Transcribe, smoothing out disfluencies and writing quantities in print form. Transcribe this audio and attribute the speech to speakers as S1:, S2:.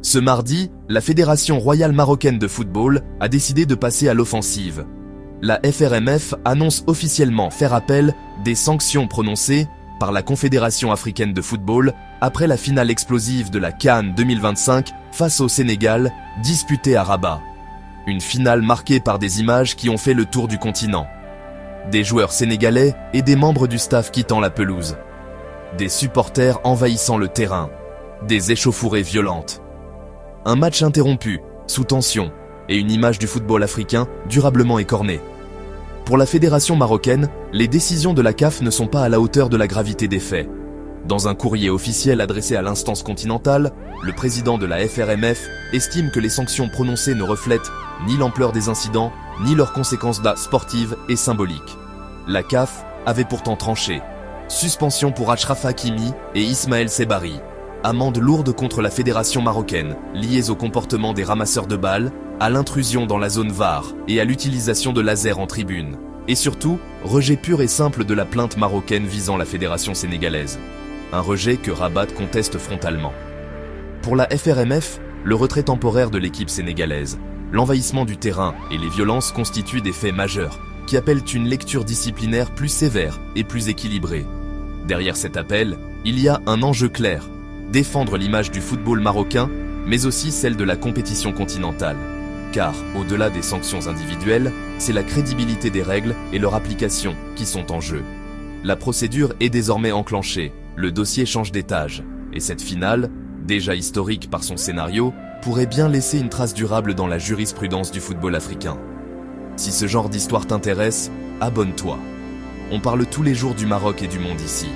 S1: Ce mardi, la Fédération royale marocaine de football a décidé de passer à l'offensive. La FRMF annonce officiellement faire appel des sanctions prononcées par la Confédération africaine de football après la finale explosive de la CAN 2025 face au Sénégal, disputée à Rabat. Une finale marquée par des images qui ont fait le tour du continent. Des joueurs sénégalais et des membres du staff quittant la pelouse. Des supporters envahissant le terrain. Des échauffourées violentes. Un match interrompu, sous tension, et une image du football africain durablement écornée. Pour la fédération marocaine, les décisions de la CAF ne sont pas à la hauteur de la gravité des faits. Dans un courrier officiel adressé à l'instance continentale, le président de la FRMF estime que les sanctions prononcées ne reflètent ni l'ampleur des incidents, ni leurs conséquences sportives et symboliques. La CAF avait pourtant tranché. Suspension pour Achraf Hakimi et Ismaël Sebari. Amende lourde contre la fédération marocaine, liées au comportement des ramasseurs de balles, à l'intrusion dans la zone VAR et à l'utilisation de lasers en tribune. Et surtout, rejet pur et simple de la plainte marocaine visant la fédération sénégalaise. Un rejet que Rabat conteste frontalement. Pour la FRMF, le retrait temporaire de l'équipe sénégalaise, l'envahissement du terrain et les violences constituent des faits majeurs qui appellent une lecture disciplinaire plus sévère et plus équilibrée. Derrière cet appel, il y a un enjeu clair. Défendre l'image du football marocain, mais aussi celle de la compétition continentale. Car, au-delà des sanctions individuelles, c'est la crédibilité des règles et leur application qui sont en jeu. La procédure est désormais enclenchée, le dossier change d'étage, et cette finale, déjà historique par son scénario, pourrait bien laisser une trace durable dans la jurisprudence du football africain. Si ce genre d'histoire t'intéresse, abonne-toi. On parle tous les jours du Maroc et du monde ici.